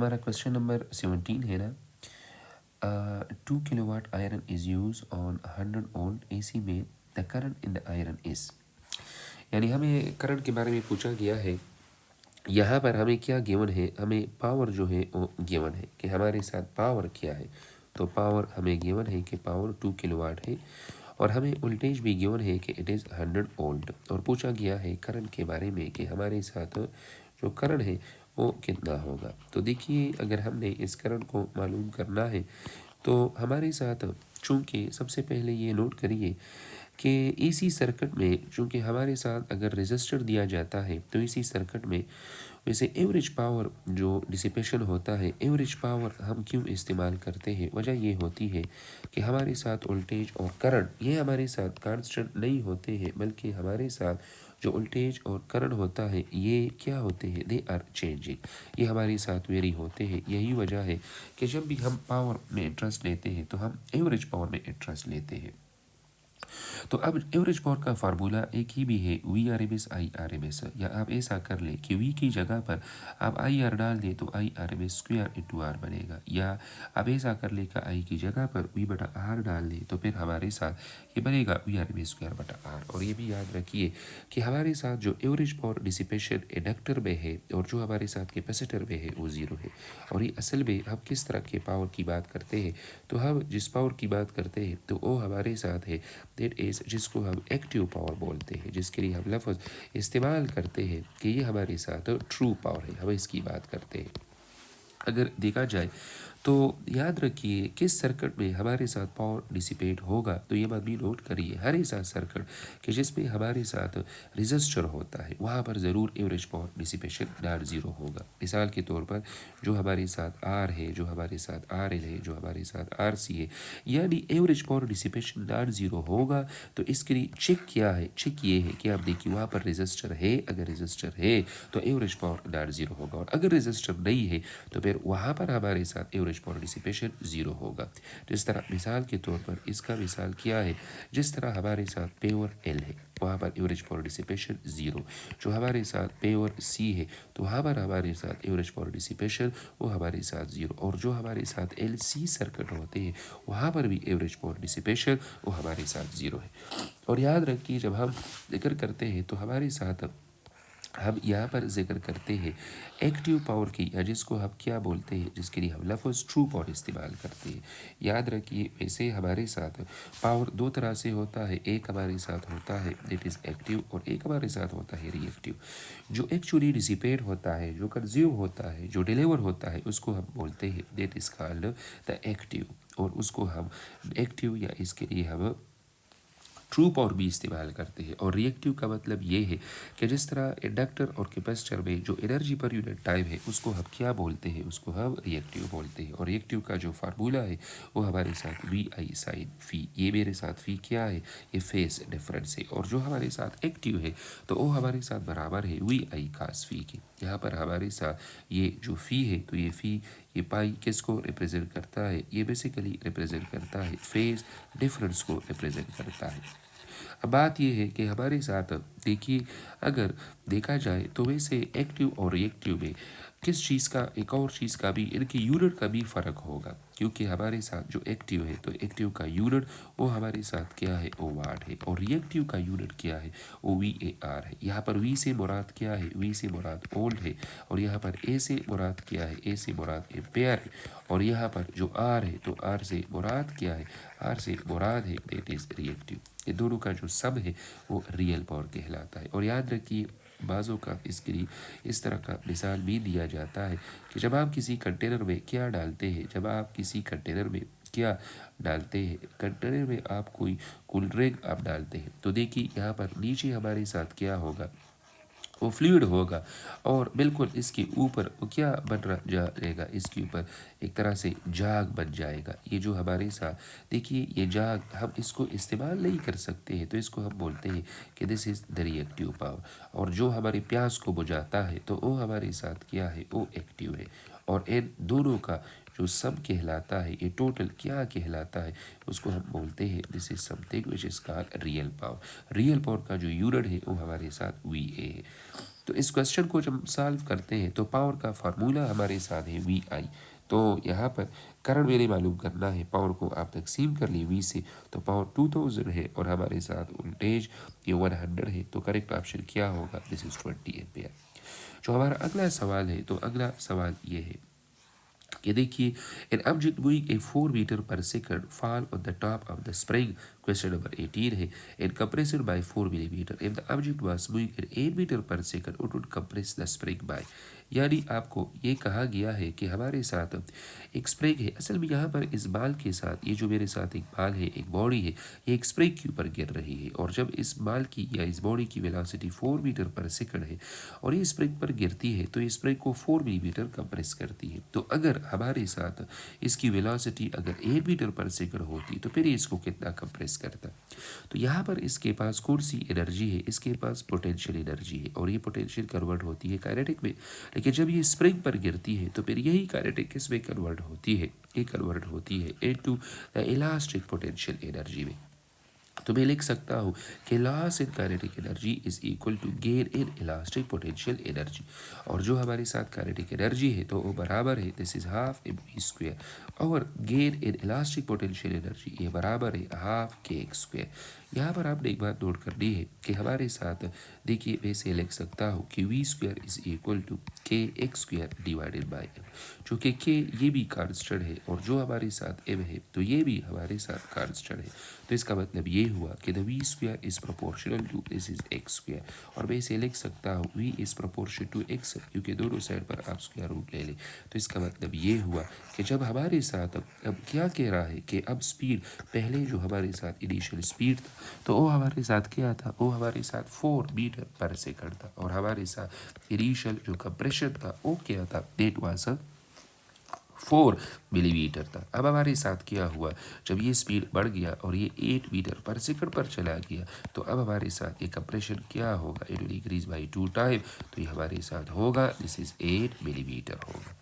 हमारा question number 17 है ना। 2 kilowatt iron is use on 100 volt AC में the current in the iron is, यानी हमें करंट के बारे में पूछा गया है। यहाँ पर हमें क्या गिवन है, हमें पावर जो है वो गिवन है कि हमारे साथ पावर क्या है। तो पावर हमें गिवन है कि पावर 2 किलोवाट है और हमें वोल्टेज भी गिवन है कि इट इज़ 100 वोल्ट। और पूछा गया है करंट के बारे में कि हमारे साथ जो करंट है वो कितना होगा। तो देखिए, अगर हमने इस करंट को मालूम करना है तो हमारे साथ, चूँकि सबसे पहले ये नोट करिए कि इसी सर्किट में चूँकि हमारे साथ अगर रेजिस्टर दिया जाता है तो इसी सर्किट में वैसे एवरेज पावर जो डिसिपेशन होता है, एवरेज पावर हम क्यों इस्तेमाल करते हैं, वजह ये होती है कि हमारे साथ वोल्टेज और करंट ये हमारे साथ कांस्टेंट नहीं होते हैं, बल्कि हमारे साथ जो वोल्टेज और करंट होता है ये क्या होते हैं, दे आर चेंजिंग, ये हमारे साथ वेरी होते हैं। यही वजह है कि जब भी हम पावर में इंटरेस्ट लेते हैं तो हम एवरेज पावर में इंटरेस्ट लेते हैं। तो अब एवरेज पावर का फार्मूला एक ही भी है, V R M S I R M S, या आप ऐसा कर ले कि वी की जगह पर आप आई आर डाल दें तो I R M S square into R बनेगा, या आप ऐसा कर ले कि आई की जगह पर वी बटा आर डाल दें तो फिर हमारे साथ ये बनेगा V R M S square बटा आर। और ये भी याद रखिए कि हमारे साथ जो एवरेज पावर डिसिपेशन इंडक्टर में है और जो हमारे साथ कैपेसिटर में है वो ज़ीरो है। और ये असल में हम किस तरह के पावर की बात करते हैं, तो हम जिस पावर की बात करते हैं तो वो हमारे साथ है दैट इज़, जिसको हम एक्टिव पावर बोलते हैं, जिसके लिए हम लफ्ज़ इस्तेमाल करते हैं कि ये हमारे साथ ट्रू पावर है, हम इसकी बात करते हैं। अगर देखा जाए तो याद रखिए किस सर्किट में हमारे साथ पावर डिसिपेट होगा, तो ये बात भी नोट करिए, हर ऐसा सर्किट कि जिसमें हमारे साथ रेजिस्टर होता है वहाँ पर ज़रूर average power dissipation not zero होगा। मिसाल के तौर पर जो हमारे साथ आर है, जो हमारे साथ आर एल है, जो हमारे साथ आर सी है, यानी average power dissipation not zero होगा। तो इसके लिए चेक क्या है, चेक ये है कि आप देखिए वहाँ पर रेजिस्टर है, अगर रेजिस्टर है तो एवरेज पावर नॉट ज़ीरो होगा, और अगर रेजिस्टर नहीं है तो फिर वहाँ पर हमारे साथ एवरेज पावर डिसिपेशन ज़ीरो होगा। जिस तरह मिसाल के तौर पर इसका मिसाल क्या है, जिस तरह हमारे साथ पेवर एल है वहाँ पर एवरेज पावर डिसिपेशन ज़ीरो, जो हमारे साथ पेवर सी है तो वहाँ पर हमारे साथ एवरेज पावर डिसिपेशन वो हमारे साथ ज़ीरो, और जो हमारे साथ एल सी सर्किट होते हैं वहाँ पर भी एवरेज पावर डिसिपेशन वो हमारे साथ ज़ीरो है। और याद रखिए जब हम जिक्र करते हैं तो हमारे साथ हम यहाँ पर जिक्र करते हैं एक्टिव पावर की, या जिसको हम क्या बोलते हैं, जिसके लिए हम लफ्ज़ ट्रू पावर इस्तेमाल करते हैं। याद रखिए वैसे हमारे साथ पावर दो तरह से होता है, एक हमारे साथ होता है दैट इज़ एक्टिव और एक हमारे साथ होता है रिएक्टिव। जो एक्चुअली डिसिपेट होता है, जो कंज्यूम होता है, जो डिलीवर होता है उसको हम बोलते हैं that is called the active, और उसको हम एक्टिव या इसके लिए हम ट्रू पावर भी इस्तेमाल करते हैं। और रिएक्टिव का मतलब ये है कि जिस तरह इंडक्टर और कैपेसिटर में जो एनर्जी पर यूनिट टाइम है उसको हम क्या बोलते हैं, उसको हम रिएक्टिव बोलते हैं। और रिएक्टिव का जो फार्मूला है वो हमारे साथ वी आई साइन फी, ये मेरे साथ फी क्या है, ये फेस डिफरेंस है। और जो हमारे साथ एक्टिव है तो वो हमारे साथ बराबर है वी आई कास फी के। यहाँ पर हमारे साथ ये जो फ़ी है तो ये फ़ी, ये पाई किसको रिप्रेजेंट करता है, ये बेसिकली रिप्रेजेंट करता है फेज डिफरेंस को रिप्रेजेंट करता है। अब बात यह है कि हमारे साथ देखिए अगर देखा जाए तो वैसे एक्टिव और रिएक्टिव में किस चीज़ का, एक और चीज़ का भी, इनकी यूनिट का भी फ़र्क होगा, क्योंकि हमारे साथ जो एक्टिव है तो एक्टिव का यूनिट वो हमारे साथ क्या है, ओ वाट है, और रिएक्टिव का यूनिट क्या है, ओ वी ए आर है। यहाँ पर वी से मुराद क्या है, वी से मुराद वोल्ट है, और यहाँ पर ए से मुराद क्या है, ए से मुराद एम्पेयर है, और यहाँ पर जो आर है तो आर से मुराद क्या है, आर से मुराद है दैट इज़ रिएक्टिव। ये दोनों का जो सब है वो रियल पावर कहलाता है। और याद रखिए बाज़ों का इसके लिए इस तरह का मिसाल भी दिया जाता है कि जब आप किसी कंटेनर में क्या डालते हैं, जब आप किसी कंटेनर में क्या डालते हैं, कंटेनर में आप कोई कोल्ड ड्रिंक आप डालते हैं तो देखिए यहाँ पर नीचे हमारे साथ क्या होगा, वो फ्लूइड होगा, और बिल्कुल इसके ऊपर वो क्या बन रहा जाएगा, इसके ऊपर एक तरह से जाग बन जाएगा। ये जो हमारे साथ देखिए ये जाग हम इसको इस्तेमाल नहीं कर सकते हैं तो इसको हम बोलते हैं कि this is the reactive power. और जो हमारे प्यास को बुझाता है तो वो हमारे साथ क्या है, वो एक्टिव है। और इन दोनों का जो सम कहलाता है, ये टोटल क्या कहलाता है, उसको हम बोलते हैं this is something which is called real power. Real power का जो यूनिट है वो हमारे साथ वी ए है। तो इस क्वेश्चन को जब सॉल्व करते हैं तो पावर का फार्मूला हमारे साथ है वी आई। तो यहाँ पर करंट मेरे मालूम करना है, पावर को आप तकसीम कर ली वी से, तो पावर 2000 है और हमारे साथ वोल्टेज ये 100 है। तो करेक्ट ऑप्शन क्या होगा? This is 20 ampere. जो हमारा अगला सवाल है, तो अगला सवाल ये है कि देखिए, an object moving a 4 metre per second fall on the top of the spring, question number 18 है, and compressed by 4 millimetre if the object was moving at 8 metre per second it would compress the spring by. यानी आपको ये कहा गया है कि हमारे साथ एक स्प्रिंग है। असल में यहाँ पर इस बाल के साथ, ये जो मेरे साथ एक बाल है, एक बॉडी है, ये एक स्प्रिंग के ऊपर गिर रही है, और जब इस बाल की या इस बॉडी की वेलोसिटी 4 मीटर पर सेकंड है और ये स्प्रिंग पर गिरती है, तो ये स्प्रिंग को 4 मिलीमीटर कंप्रेस करती है। तो अगर हमारे साथ इसकी वेलोसिटी अगर 8 मीटर पर सेकंड होती तो फिर इसको कितना कंप्रेस करता? तो यहाँ पर इसके पास कौन सी एनर्जी है? इसके पास पोटेंशियल एनर्जी है, और ये पोटेंशियल कन्वर्ट होती है काइनेटिक में। लेकिन जब ये स्प्रिंग पर गिरती है तो फिर यही काइनेटिक किस में कन्वर्ट होती है? ये कन्वर्ट होती है into the elastic potential energy में। तो मैं लिख सकता हूँ कि loss in kinetic energy is equal to gain in elastic potential energy, और जो हमारे साथ काइनेटिक एनर्जी है तो वो बराबर है, this is half M V square, और gain in elastic potential energy ये बराबर है हाफ के एक्स स्क्वेयर। यहाँ पर आपने एक बात नोट करनी है कि हमारे साथ देखिए, मैं इसे लिख सकता हूँ कि v square is equal to k x square divided by m, चूँकि के ये भी कांस्टेंट है और जो हमारे साथ एम है तो ये भी हमारे साथ कांस्टेंट है। तो इसका मतलब ये हुआ कि the v square is proportional to this is x square, और मैं इसे लिख सकता हूँ v is proportional to x, क्योंकि दोनों साइड पर आप स्क्वायर रूट ले लें। तो इसका मतलब ये हुआ कि जब हमारे साथ अब क्या कह रहा है कि अब स्पीड, पहले जो हमारे साथ इनिशियल स्पीड था तो वो हमारे साथ क्या था? वो हमारे साथ 4 मीटर पर सेकंड था, और हमारे साथ इनिशियल जो कंप्रेशन था वो क्या था? डेट वाज 4 मिलीमीटर था। अब हमारे साथ क्या हुआ? जब ये स्पीड बढ़ गया और ये 8 मीटर पर सेकंड पर चला गया, तो अब हमारे साथ ये कंप्रेशन क्या होगा? It will increase by 2 time, तो ये हमारे साथ होगा दिस इज 8 मिलीमीटर होगा।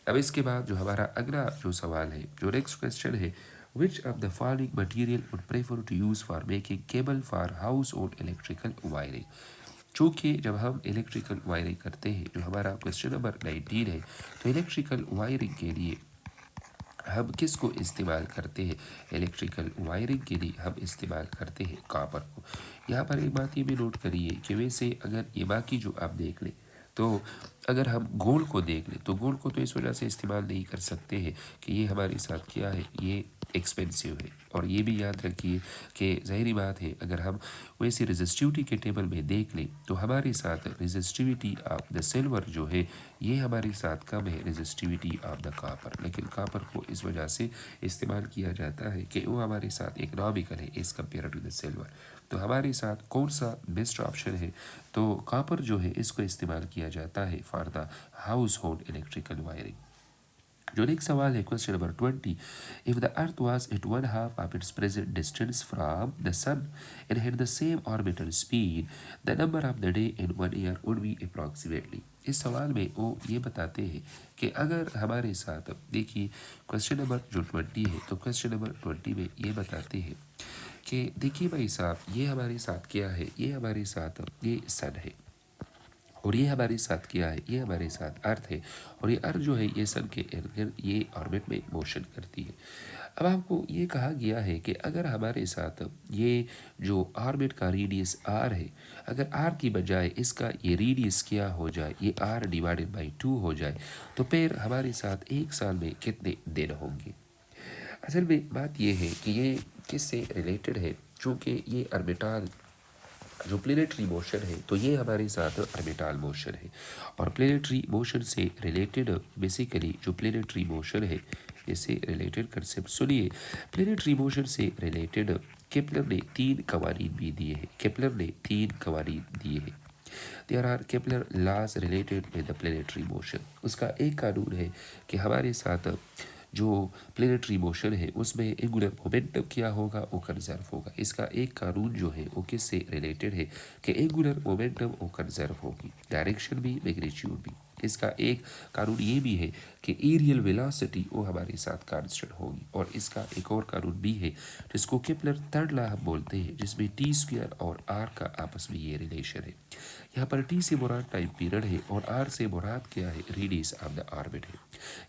अब इसके बाद जो हमारा अगला जो सवाल है, जो नेक्स्ट क्वेश्चन है, which of the following material would prefer to use for making cable for household electrical wiring? चूँकि जब हम इलेक्ट्रिकल वायरिंग करते हैं, जो हमारा क्वेश्चन नंबर 19 है, तो इलेक्ट्रिकल वायरिंग के लिए हम किस को इस्तेमाल करते हैं? इलेक्ट्रिकल वायरिंग के लिए हम इस्तेमाल करते हैं कॉपर को। यहाँ पर एक बात ये भी नोट करिए कि वैसे अगर ये बाकी जो आप देख लें, तो अगर हम गोल्ड को देख लें तो गोल्ड को तो इस वजह से इस्तेमाल नहीं कर सकते हैं कि ये हमारे साथ क्या है, ये एक्सपेंसिव है। और ये भी याद रखिए कि ज़ाहिरी बात है, अगर हम वैसे रेजिस्टिविटी के टेबल में देख लें तो हमारे साथ रेजिस्टिविटी ऑफ द सिल्वर जो है ये हमारे साथ कम है रेजिस्टिविटी ऑफ द कॉपर, लेकिन कॉपर को इस वजह से इस्तेमाल किया जाता है कि वो हमारे साथ इकोनॉमिकल है as compare to the silver. तो हमारे साथ कौन सा बेस्ट ऑप्शन है? तो कॉपर जो है इसको इस्तेमाल किया जाता है for the household electrical wiring. जो नेक्स्ट सवाल है question number 20, if the earth was at 1/2 of its present distance from the sun and had the same orbital speed, the number of the day in 1 year would be approximately. इस सवाल में वो ये बताते हैं कि अगर हमारे साथ, देखिए क्वेश्चन नंबर जो 20 है, तो क्वेश्चन नंबर 20 में ये बताते हैं कि देखिए भाई साहब, ये हमारे साथ क्या है? ये हमारे साथ ये सन है, और ये हमारे साथ क्या है? ये हमारे साथ अर्थ है, और ये अर्थ जो है ये सन के इर्द गिर्द ये ऑर्बिट में मोशन करती है। अब आपको ये कहा गया है कि अगर हमारे साथ ये जो ऑर्बिट का रेडियस आर है, अगर आर की बजाय इसका ये रेडियस क्या हो जाए, ये आर डिवाइडेड बाई 2 हो जाए, तो फिर हमारे साथ एक साल में कितने दिन होंगे? असल में बात ये है कि ये किससे रिलेटेड है? चूँकि ये ऑर्बिटल जो प्लेनेटरी मोशन है, तो ये हमारे साथ ऑर्बिटल मोशन है, और प्लेनेटरी मोशन से रिलेटेड बेसिकली जो प्लेनेटरी मोशन है इससे रिलेटेड कंसेप्ट सुनिए। प्लेनेटरी मोशन से रिलेटेड केपलर ने 3 कवानीन भी दिए हैं। केपलर ने 3 कवानीन दिए हैं। There are Kepler laws related with the planetary motion. उसका एक कानून है कि हमारे साथ जो प्लेनेटरी मोशन है उसमें एंगुलर मोमेंटम क्या होगा? वो कंजर्व होगा। इसका एक कानून जो है वो किससे रिलेटेड है कि एंगुलर मोमेंटम वो कंजर्व होगी, डायरेक्शन भी मैग्नीट्यूड भी। इसका एक कानून ये भी है कि एरियल वेलोसिटी वो हमारे साथ कांस्टेंट होगी। और इसका एक और कानून भी है जिसको केपलर थर्ड लॉ हम बोलते हैं, जिसमें टी स्क्वायर और आर का आपस में ये रिलेशन है। यहाँ पर टी से मुराद टाइम पीरियड है और आर से मुराद क्या है, रेडियस ऑफ द ऑर्बिट है।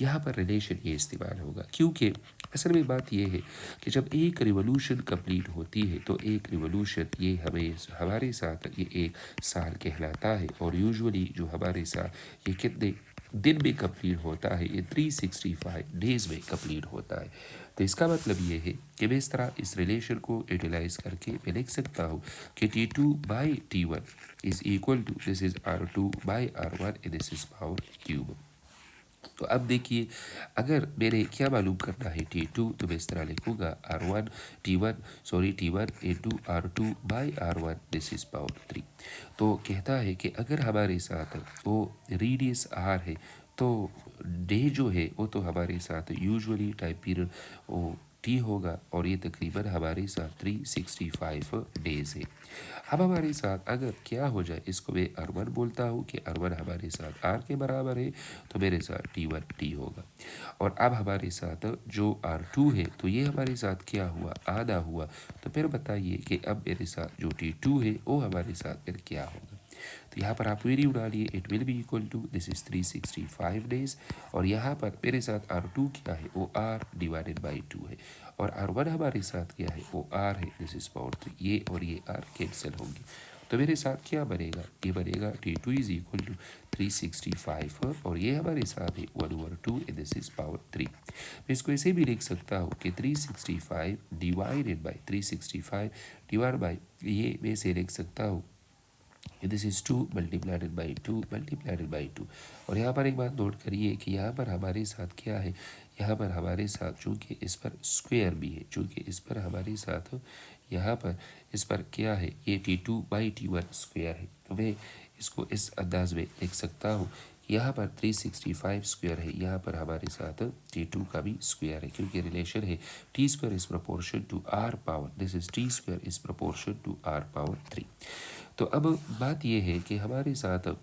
यहाँ पर रिलेशन ये इस्तेमाल होगा क्योंकि असल में बात ये है कि जब एक रिवोल्यूशन कंप्लीट होती है तो एक रिवोल्यूशन ये हमारे साथ ये एक साल कहलाता है, और यूजुअली जो हमारे साथ ये कितने दिन में कंप्लीट होता है, ये 365 डेज में कंप्लीट होता है। तो इसका मतलब ये है कि मैं इस तरह इस रिलेशन को यूटिलाइज करके मैं लिख सकता हूँ कि T2/T1 is equal to this is R2/R1 and this is power cube. तो अब देखिए, अगर मेरे क्या मालूम करना है T2, तो मैं इस तरह लिखूँगा T1 into R2/R1 this is power 3। तो कहता है कि अगर हमारे साथ वो रेडियस R है तो डे जो है वो तो हमारे साथ यूजुअली टाइम पीरियड वो टी होगा, और ये तकरीबन हमारे साथ 365 डेज है। अब हमारे साथ अगर क्या हो जाए, इसको मैं R1 बोलता हूँ कि R1 हमारे साथ R के बराबर है, तो मेरे साथ T1 T होगा। और अब हमारे साथ जो R2 है तो ये हमारे साथ क्या हुआ, आधा हुआ। तो फिर बताइए कि अब मेरे साथ जो T2 है वो हमारे साथ फिर क्या होगा। तो यहाँ पर आप वैल्यू डालिए, it will be equal to this is 365 days, और यहाँ पर मेरे साथ R2 क्या है, वो R/2 है, और R1 हमारे साथ क्या है, वो R है, दिस इज पावर 3। ये और ये R कैंसिल होंगे, तो मेरे साथ क्या बनेगा, ये बनेगा T2 इज इक्वल टू 365, और ये हमारे साथ है 1/2 एंड दिस इज पावर 3। मैं इसको ऐसे भी लिख सकता हूँ कि 365 डिवाइडेड बाई 365 डिवाइड बाई, ये मैं इसे लिख सकता हूँ दिस इज 2 मल्टीप्लाइडेड बाई 2। और यहाँ पर एक बात नोट करिए कि यहाँ पर हमारे साथ क्या है, यहाँ पर हमारे साथ चूँकि इस पर स्क्वायर भी है, चूँकि इस पर हमारे साथ यहाँ पर इस पर क्या है, ये T2/T1 स्क्वायर है। तो मैं इसको इस अंदाज में लिख सकता हूँ, यहाँ पर 365 स्क्वायर है, यहाँ पर हमारे साथ T2 का भी स्क्वायर है, क्योंकि रिलेशन है T square is proportion to R power, this is T square is proportion to R power 3। तो अब बात यह है कि हमारे साथ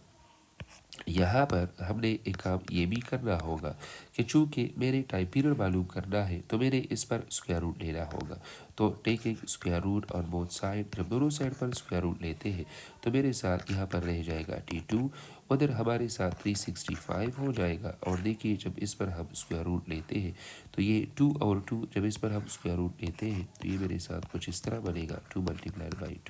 यहाँ पर हमने एक काम ये भी करना होगा कि चूँकि मेरे टाइम पीरियड मालूम करना है तो मेरे इस पर स्क्वायर रूट लेना होगा। तो taking square root on both side, जब दोनों साइड पर स्क्वायर रूट लेते हैं तो मेरे साथ यहाँ पर रह जाएगा T2, उधर हमारे साथ 365 हो जाएगा। और देखिए जब इस पर हम स्क्वायर रूट लेते हैं तो ये 2 और 2, जब इस पर हम स्क्वायर रूट लेते हैं तो ये मेरे साथ कुछ इस तरह बनेगा 2 मल्टीप्लाइड बाई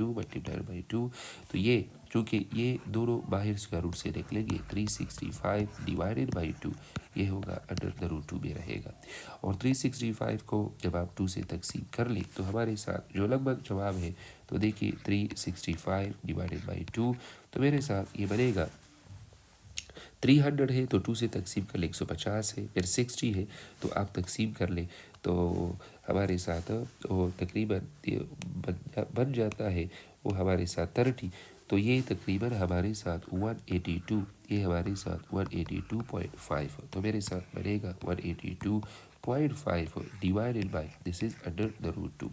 2। तो ये चूँकि ये दोनों बाहर स्क्वायर रूट से निकलेंगे, 365 डिवाइडेड बाई 2 ये होगा अंडर द रूट 2 में रहेगा। और 365 को जब आप 2 से तकसीम कर लें तो हमारे साथ जो लगभग जवाब है, तो देखिए 365 डिवाइडेड बाई 2, तो मेरे साथ ये बनेगा 300 है तो 2 से तकसीम कर ले 150 है, फिर 60 है तो आप तकसीम कर लें तो हमारे साथ वो तकरीबन बन जाता है वो हमारे साथ 30। तो ये तकरीबन हमारे साथ 182, ये हमारे साथ 182.5, तो मेरे साथ बनेगा 182.5 divided by this is under the root 2।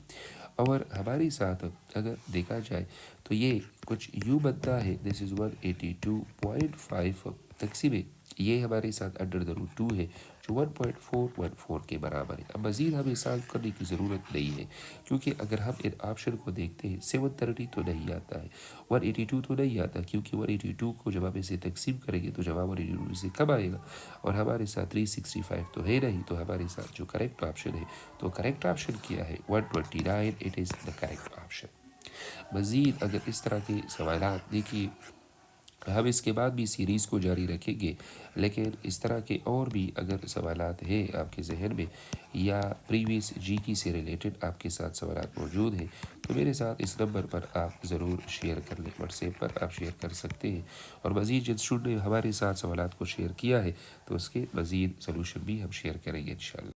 और हमारे साथ अगर देखा जाए तो ये कुछ यूँ बनता है, दिस इज़ 182.5 तकसीम ये हमारे साथ अंडर द रूट 2 है जो 1.414 के बराबर है। अब मज़ीद हमें सॉल्व करने की ज़रूरत नहीं है, क्योंकि अगर हम इन ऑप्शन को देखते हैं 730 तो नहीं आता है, 182 तो नहीं आता, क्योंकि 182 को जब हम इसे तकसीम करेंगे तो जवाब 182 से कम आएगा, और हमारे साथ 365 तो है नहीं। तो हमारे साथ जो करेक्ट ऑप्शन है, तो करेक्ट ऑप्शन क्या है 129, it is the correct option. मज़ीद अगर इस तरह के सवाल देखिए, हम इसके बाद भी सीरीज़ को जारी रखेंगे, लेकिन इस तरह के और भी अगर सवालात हैं आपके जहन में या प्रीवियस जीके से रिलेटेड आपके साथ सवालात मौजूद हैं, तो मेरे साथ इस नंबर पर आप ज़रूर शेयर कर लें, व्हाट्सएप पर आप शेयर कर सकते हैं। और मज़ीद जिन स्टूडेंट ने हमारे साथ सवालात को शेयर किया है तो उसके मज़ीद सलूशन भी हम शेयर करेंगे इंशाल्लाह।